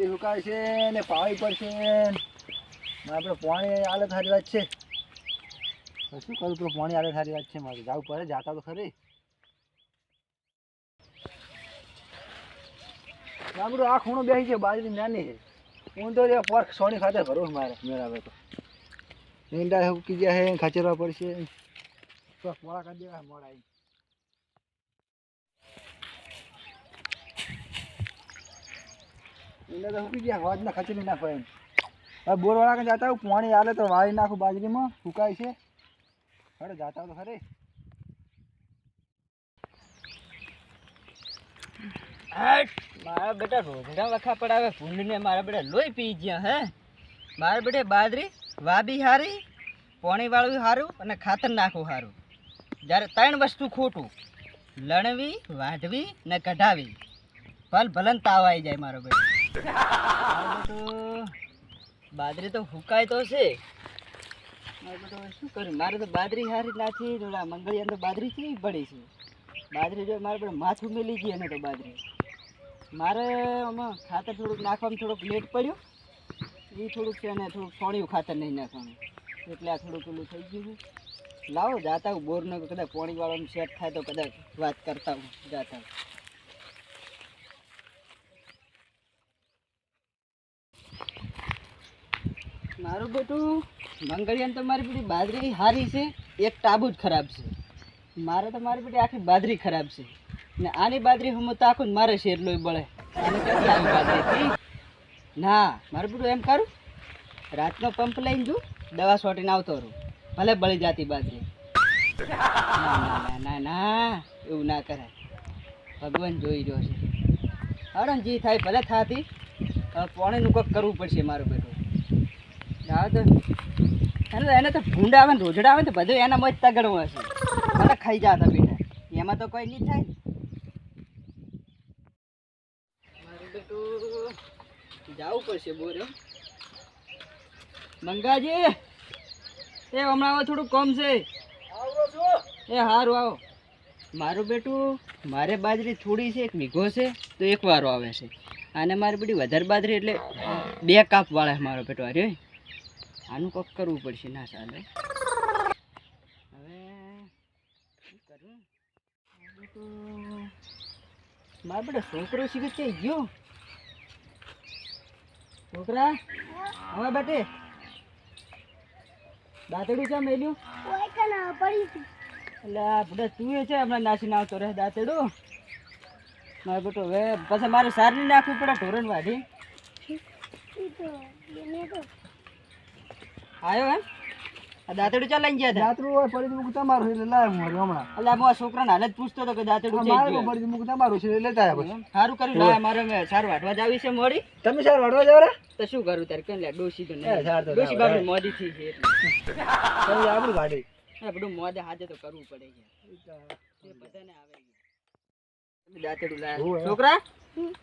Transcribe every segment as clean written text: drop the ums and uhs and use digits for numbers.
બાજરી સુકાય છે ને પાણી પડશે આપણે પાણી આલે સારી વાત છે. શું કરું તો પાણી આલે સારી વાત છે. મારે જવું પડે જાતા તો ખરી. આપણું આ ખૂણો બેસી છે બાજરી નાની છે. હું તો પર સોની ખાતે ભરું મારે મેળાવે તો ઈંડા ઉકી ગયા છે ખચેરવા પડશે તો મોડા કરી દેવા મોડા ઈંડા તો ઉકી ગયા વાજ ના ખચેરી નાખો એમ. હવે બોરવાળા કે જાતા પાણી આલે તો વાળી નાખું બાજરીમાં સુકાય છે. અરે જાતા તો ખરી. મારા બેટા રોજડા વખા પડાવે ભૂંડને મારા બેટા લોહી પી ગયા હે. મારા બેટે બાજરી વાબી હારી, પાણી વાળવું સારું અને ખાતર નાખવું સારું. જ્યારે ત્રણ વસ્તુ ખોટું, લણવી, વાઢવી ને કઢાવી, ભલન તાવ આવી જાય મારો બેટો. બાજરી તો હુકાય તો છે. મારો બેટો શું કર્યું? મારે તો બાજરી હારી નાખી, મંગળિયા તો બાજરી કેવી પડી છે. બાજરી જો મારે બેટા માથું મેલી ગઈ એને તો બાજરી. મારે આમાં ખાતર થોડુંક નાખવામાં થોડુંક લેટ પડ્યું. એ થોડુંક છે ને થોડુંક સોણિયું ખાતર નહીં નાખવાનું એટલે આ થોડુંક પેલું થઈ ગયું છે. લાવો જાતા હું બોરને કદાચ પાણી વાળવાનું સેટ થાય તો કદાચ વાત કરતા હું જાતા. મારું બેટું મંગળિયાને તો મારી બધી બાજરી સારી છે, એક ટાબુ જ ખરાબ છે. મારે તો મારી બધી આખી બાજરી ખરાબ છે ને આની બાજરી હું તો આખું મારે શેર લોહી બળે. આની ક્યાંથી આવી બાજરી ના મારું બધું એમ કરું રાતનો પંપ લઈને જઉં દવા છોટીને આવતો રહું ભલે બળી જાતી બાજરી. ના ના ના ના એવું ના કરાય. ભગવાન જોઈ રહ્યો છે. હવે જી થાય ભલે થાતી પાણીનું કંઈક કરવું પડશે મારું બેટું. હા તો એને તો ભૂંડા આવે ને રોજડા આવે ને તો બધું એના મોજ તગડવું હશે. ભલે ખાઈ જતા બેટા એમાં તો કોઈ નહીં થાય. મારું બેટું જવું પડશે બોર્યો. મંગાજી એ હમણાં હવે થોડું કમ છે. એ સારું આવો. મારું બેટું મારે બાજરી થોડી છે, એક વીઘો છે તો એક વારો આવે છે. અને મારી બધી વધારે બાજરી એટલે 2 કાપ વાળે મારો બેટો. અરે આનું કોક કરવું પડશે. ના ચાલે. હવે શું કરું? મારા બેટા છોકરો શીખે છે ગયો. છોકરા હવે બેટે દાંતેડું છે મેલ્યું એટલે બધા તું છે હમણાં નાસીને આવતો રહે દાંતેડું. મારો બેટો હવે પછી મારે સારી નાખવું પડે ઢોરણ વાઢી. આવ્યો એમ આ દાંતેડું ચાલ લઈને ગયા જાતરું હોય પડી મૂક તમારું એટલે લાવ હું હમણાં. એટલે હું આ છોકરાને હાલ જ પૂછતો હતો કે દાંતેડું છે પડી મૂક તમારું છે લેતા આવ્યા. સારું કર્યું લાય. મારે સાર વાઢવા જાવી છે મોડી. તમે સાર વાળવા જાવ રે તો શું કરું તારે કેમ લે ડોસી તો એ સાર તો ડોસી બાપુ મોડી થઈ છે એટલે આપણી ગાડી બધું મોદે હાજે તો કરવું પડે છે. એ બધાને આવે છે. દાંતેડું લાય છોકરા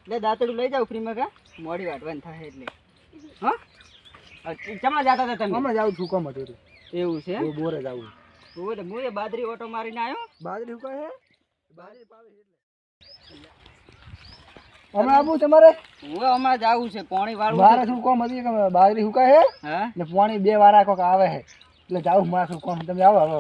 લે દાંતેડું લઈ જાવ ફ્રીમાં કા મોડી વાટવાનું થાય એટલે. હા ચમા જાતા હતા તમે? હમણાં જાઉં છું કામ હતું એવું છે હું બોરે જાઉં. બોલે હું એ બાજરી ઓટો મારીને આવ્યો. બાજરી હુકાય છે બાજરી પાવે એટલે હમણાં આવું તમારે હું હમણાં જાવું છે પાણી વાળું મારે શું કામ હતું કે બાજરી હુકાય છે હા ને પાણી 2 વાર કોક આવે છે એટલે જાઉં મારે શું કામ. તમે આવો હવે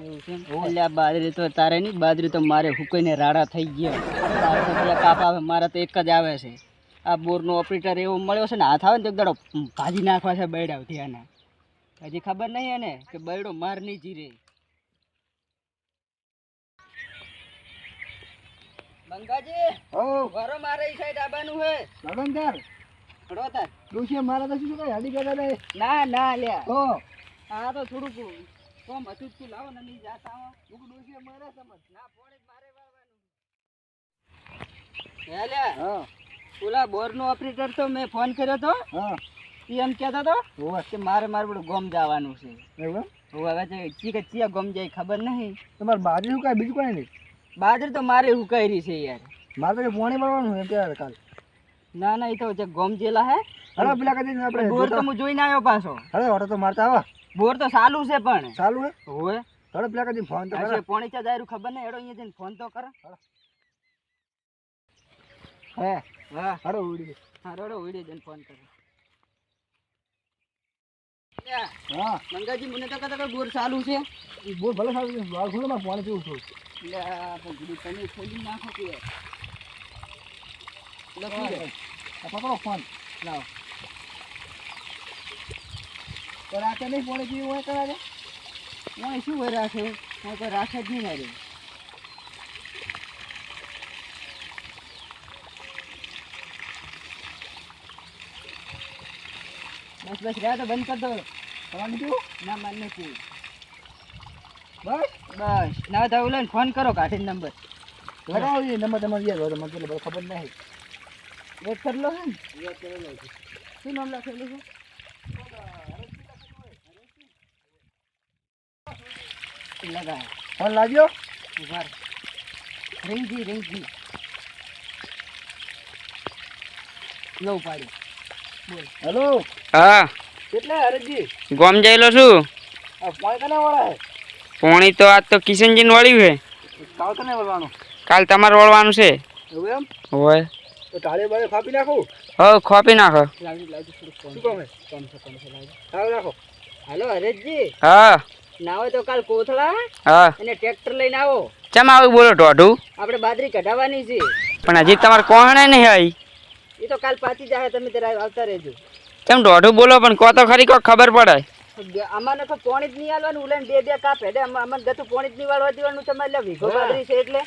એવું છે એટલે આ બાજરી તો તારે નહીં બાજરી તો મારે હુકાઈને રાડા થઈ ગયા. તારે તો પેલા કાપ આવે મારે તો એક જ આવે છે. આ બોરનો ઓપરેટર એવો મળ્યો છે ને હાથ આવે ને તો એક દાડો ભાજી નાખવા છે બૈડાવથી આને. હજી ખબર નહીં એને કે બૈડો માર નહીં જીરે. મંગાજી ઓ વરો મારે ઈ સાઈડ આવવાનું હે લગનદાર ખડો તાર ડોશી મારા તો શું કઈ હાડી ગયા લે ના ના લ્યા ઓ આ તો થોડુંક કોમ હતું તું લાવો ને નહીં જાતા હો હું ડોશી મારે સમજ ના પોણે મારે વાળવાનું હે લ્યા. હા ઓલા બોરનો ઓપરેટર તો મેં ફોન કર્યો તો હા ઈ એમ કહેતો તો ઓવા કે મારે બધું ગોમ જવાનું છે. એવું હું હવે ચિયા ગોમ જાય ખબર નહીં. તમારે બાજરી હુકાય બીજું કોઈ નહીં? બાજરી તો મારે હુકાઈ રહી છે યાર. મારે તો પાણી ભરવાનું છે ત્યારે કાલ. ના ના એ તો જે ગોમ જેલા હે હવે પેલા કદી આપણે બોર તો હું જોઈને આવ્યો પાછો. હવે ઓટો તો મારતા આવા બોર તો ચાલુ છે પણ ચાલુ હે હોવે હવે પેલા કદી ફોન તો કરે. પોણી ચા દાયરું ખબર નહીં. એડો અહીંયા જઈને ફોન તો કરે. હે હા હાડો ઉડી હા રોડો વિડીયો જઈને ફોન કરો. હા મંગાજી મને તો કહેતા બોર ચાલુ છે. બોલ ભલે સારું બાર ખોલો માં પાણી પીવું છું. એટલે આ પણ કીધું તમે ખોલી નાખો કે લખી દે. આ પકડો ફોન લાવો. તો રાખે નહીં પાણી પીવું હોય કરાવે. હું શું હોય રાખે હું કોઈ રાખે જ નહીં મારે. બસ બસ રહ્યા તો બંધ કર દો. પાણી પીવું ના માન નથી. બસ બસ ના તો ઓલા ફોન કરો કાઢીને નંબર. કરાવો એ નંબર તમારે યાદ હોય તો મને પેલો ખબર નહીં. વેટ કરી લો હે ને. શું નામ લખેલું છે? લગા ફોન લાગ્યો ઉભાર. રિંગજી લો પાડી બોલ. હેલો હા કેટલા હરજી ગોમ જયેલો છું. આ પાણી કના વાળા હે પોણી તો આજ તો કિશનજીને વળ્યું છે. કાલ કને વળવાનું કાલ તમારે વળવાનું છે. એવું એમ હોય તો ટાળે બાળે ખાપી નાખું હવે ખોપી નાખો. લાવજો થોડું શું કહો હે કોમ છે લાવજો. સારું રાખો હાલો હરેશજી હા ના હોય તો કાલ કોથળા હા અને ટ્રેક્ટર લઈને આવો. ચમ આવું બોલો ટોઢું આપણે બાજરી કઢાવવાની છે. પણ હજી તમારે કોણ નહીં આવી. એ તો કાલ પાછી જાય તમે ત્યારે આવતા રહેજો. ચમ દોઢું બોલો પણ કો તો ખરી કોઈ ખબર પડે. અમારે તો પોણી જ નહીં આલવાનું ઉલેન બે કાપ હેડે અમને ગતું પોણી જ નહીં વાળવા દેવાનું તમારે એટલે વીઘો બાજરી છે એટલે.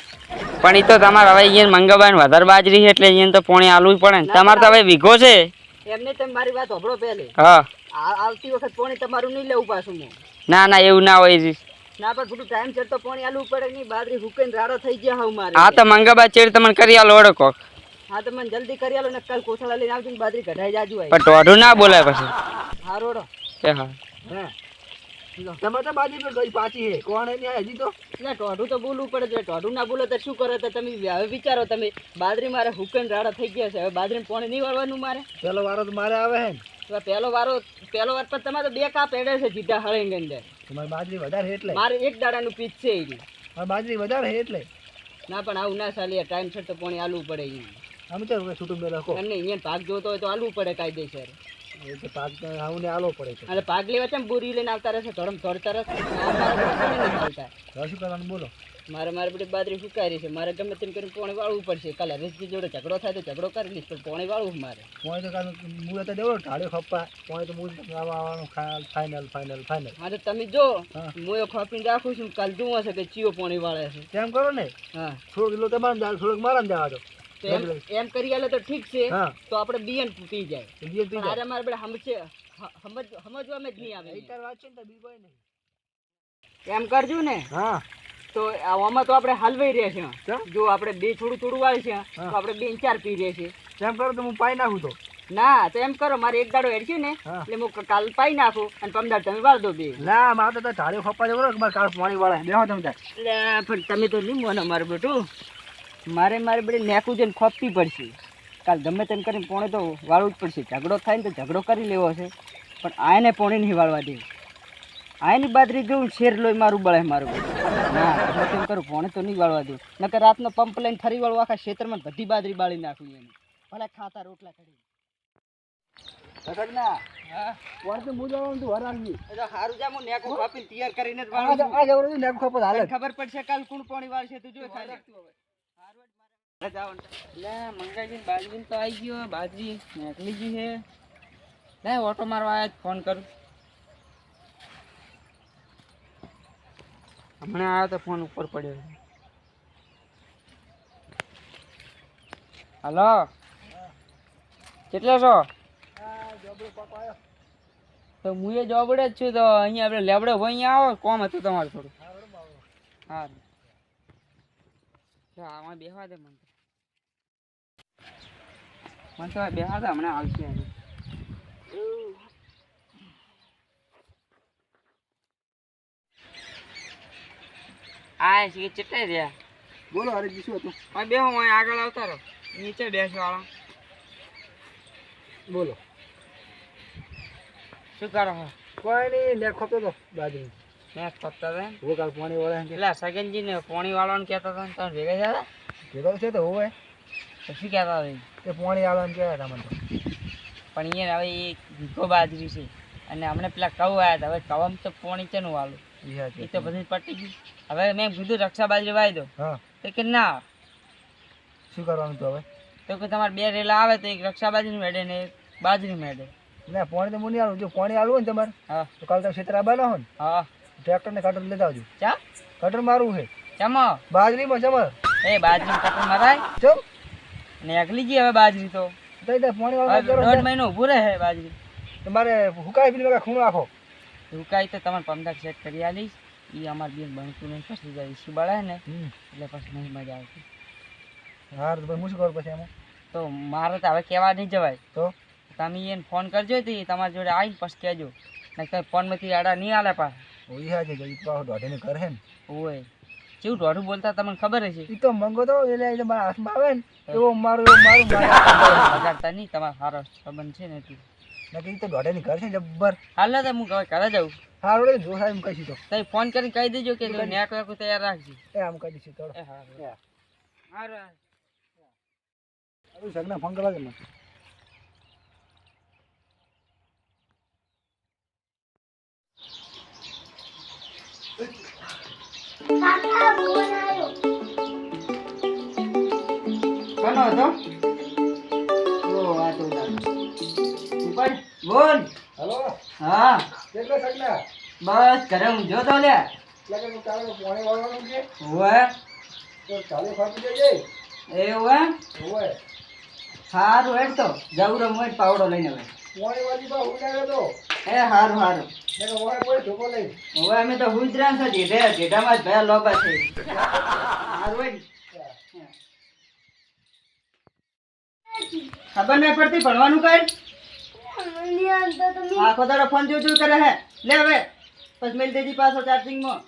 પણ એ તો તમારે હવે અહીંયા મંગાવવાની વધારે બાજરી છે એટલે અહીંયા તો પોણી આલવું જ પડે ને. તમારે તો હવે વીઘો છે. એમને તમે મારી વાત હોભળો પહેલે. હા આવતી વખત પોણી તમારું નહીં લેવું પાછું હું. ના એવું ના હોય જી. ના પણ બધું ટાઈમ સર તો પોણી આલવું પડે નહીં. બાજરી હુકાઈને રાડો થઈ ગયા હવે મારે. હા તો મંગાવા ચેડ તમને કરી આલો ઓળો કોક. હા તો મને જલ્દી કરી આલો ને કાલ કોથળા લઈને આવજો ને બાજરી કઢાઈ જાજુ. પણ ટોઢું ના બોલાય પછી. હા રોડો એ હા હે તમે તો બાજી પર ગઈ પાછી હે કોણ નહીં હજી તો એટલે ટોઢું તો બોલવું પડે છે. ટોઢું ના બોલો તો શું કરો તો તમે હવે વિચારો તમે. બાજરી મારે હુકાઈને રાડો થઈ ગયા છે. હવે બાજરીને પોણી નહીં વાળવાનું મારે. પેલો વારો તો મારે આવે હે ને હવે પહેલો વાર પર તમારે તો બે કાપ હેડે છે જીતા હળીની અંદર. તમારી બાજરી વધારે હે એટલે મારે એક દાડાનું પીચ છે એ. મારી બાજરી વધારે હે એટલે ના પણ આવું ના ચાલે. ટાઈમ સર તો પોણી આલવું પડે અહીંયા. આમ તો છૂટું મેં રાખો એમને અહીંયા ભાગ જોતો હોય તો આલવું પડે કાયદેસર. એ તો પાક આવું ને આલો પડે છે અને ભાગ લેવા છે બોરી લઈને આવતા રહેશે થોડમ થોડ તરત. શું કરવાનું બોલો મારે બધી બાજરી ફૂકારી છે. મારે ગમે તેમ કરીને પોણી વાળવું પડશે. કાલે હરેશજી જોડે ઝઘડો થાય તો ઝઘડો કરી લઈશ પણ પોણી વાળવું મારે. પોઈ તો કાલ મૂળ તો દેવો ઢાળ્યો ખપ્પા પોઈ તો મૂળ આવવાનું ફાઇનલ હા તો તમે જો હા. હું એ ખોપીને રાખું છું. કાલ જોવા છે કે ચિયો પોણી વાળે છે. તેમ કરો ને હા થોડો કિલો તમારે દાળ થોડોક મારા ને દેવા દો તો એમ કરી આલે તો ઠીક છે. હા તો આપણે બિયન પી જાય. બીજે પી જાય અરે મારે બધા સમજવામાં જ નહીં આવે. તાર વાત છે ને તો બી કોઈ નહીં એમ કરજો ને હા તો આમાં તો આપણે હલવાઈ રહ્યા છે. કેમ? જો આપણે બે થોડું વાળી છે તો હા. આપણે બે ચાર પી રહ્યા છે. તેમ કરો તો હું પાઈ નાખું તો ના તો એમ કરો મારે એક દાડો હેડશે ને હા. એટલે હું કાલ પાઈ નાખું અને પમદાર તમે વાળ દો બે. ના મારે તો ઢાળ્યો ખપ્પા દેવો કે મારે કાલ પાણી વાળા બેહો તમે ત્યાં એટલે પણ તમે તો નહીં મોનો મારું બેટું. મારે બધી નેકું જઈને ખોપવી પડશે. કાલ ગમે તેમ કરીને પોણે તો વાળવું જ પડશે. ઝઘડો થાય ને તો ઝઘડો કરી લેવો છે પણ આને પોણે નહીં વાળવા દે. આની બાજરી જોઉં શેર લોહી મારું બળે મારું બેટું. ના ગમે તેમ કરું પોણે તો નહીં વાળવા દઉં. નકર રાતનો પંપ લઈને ફરી વાળું આખા ખેતરમાં બધી બાજરી બાળી નાખું એને. ભલે ખાતા રોટલા કરી. ના હા કોણ તો હું જવાનું તું હરાવી એટલે સારું જા હું નેકું ખોપીને તૈયાર કરીને જ આ વાળું છું. જવડું નેક ખપ્પા હાલે તને ખબર પડશે કાલ કોણ પોણી વાળશે તું જોઈ ખાલી. એટલે મંગાઈ બાજરી તો આવી ગયો. બાજરી નીકળી ગઈ છે. લે ઓટો મારવા આવ્યા ફોન કરું. હમણાં આવ્યો તો ફોન ઉપર પડ્યો. હલો કેટલો છો? તો હું એ જોબડે જ છું. તો અહીંયા આપણે લેબડે હોય અહીંયા આવો કોમ હતું તમારું થોડું. હા આમાં બેહવા દે મને. મને તો બેહવા દે હમણાં આવશે. આ છે ચેટલે રહ્યા. બોલો હરીજી શું હતું હવે બેહો હું આગળ આવતા રહો. નીચે બેસવાળા બોલો શું કરો છો? કોઈ નહીં નેક ખપતો તો બાજરી મેં ખપતા હતા. હું કાલ પાણી વાળા એટલે સગનજી ને પોણી વાળવાનું કહેતા હતા ને તમે ભેગા થયા હતા? ભેગો છે તો હોય તો શું કહેતા હોય તે પોણી આલવાનું કહેતા હતા મને તો. પણ અહીંયા હવે એ વીઘો બાજરી છે અને હમણાં પેલા કઉ આવ્યા હતા હવે કવામાં તો પોણી છે નું વાલું ઈ હાચી. એ તો બધું પટી ગયું. હવે મેં કીધું રક્ષા બાજરી વાવી દો હા તો કે ના, શું કરવાનું તો હવે? તો કે તમારે બે રેલા આવે તો એક રક્ષા બાજરી મેળે ને એક બાજરી મેળે. ના પોણી તો હું નહીં આલું. જો પોણી આલવું હોય ને તમારે હા તો કાલે તમે ખેતર આવવાના હો ને હા ટ્રેક્ટર ને કટર લેતા આવજો. ચા કટર મારવું છે ચમો બાજરીમાં ચમર એ બાજરી કટર મરાય ચમ ને અગલી ગઈ હવે બાજરી તો તો પોણી હવે વાળવા દોઢ મહિનો ઊભું રહે બાજરી. તમારે હુકાય પેલી વગર ખૂણો આખો. ઉકાઈ તો તમારે 15 સેટ કરી આલીશ. એ અમારે બેન બનતું નહીં પછી જાય ઇસ્યુ બળાય ને એટલે પછી નહીં મજા આવતી. હા તો ભાઈ હું શું કરું પછી એમાં? તો મારે તો હવે કહેવા નહીં જવાય. તો તમે એને ફોન કરજો તો એ તમારી જોડે આવીને પછી કહેજો ને તમે ફોનમાંથી આડા નહીં આલે પાછા. ઓઈ હા છે કે ઈ તો દોઢીને ઘર હે ને ઓય કેવું દોઢું બોલતા તમને ખબર હશે. ઈ તો મંગો તો એટલે મારા હાથમાં આવે ને એવો મારું બગાડતા નહીં તમારો સારો સંબંધ છે ને એટલે. નકર ઈ તો દોઢીને ઘર છે જબ્બર. હાલો તો હું હવે ઘરે જાઉં. હારું રે જો સાહેબ કહીશું તો તમે ફોન કરીને કહી દેજો કે નેટ વેક તૈયાર રાખજો. એ આમ કહી દઈશું તો એ હારું હારું. હવે સગના ફોન કરવા દે મને. કોનો હતો? ઓ આ તો ઉપર બોલ. હલો હા કેટલા સગના? બસ ઘરે હું જોતો લે. એટલે કે કાલે પાણી વાળવાનું છે ઓય તો ચાલે ફાટી જઈએ. એવું ઓય સારું હેડ તો જવું રમ હોય પાવડો લઈને હવે. પાણી વાળી બા ઉડાડ્યો તો એ સારું સારું. મેં તો ઓય કોઈ ઢોકો લઈ. હવે અમે તો ગુજરાત છે જેઠામાં જ ભયા લોબા છે. સારું હેડ. ખબર નહીં પડતી ભણવાનું કઈ આખો દાડો ફોન જોઈ કરે હે. લે હવે પછી મેલ દેજી પાછો ચાર્જિંગમાં.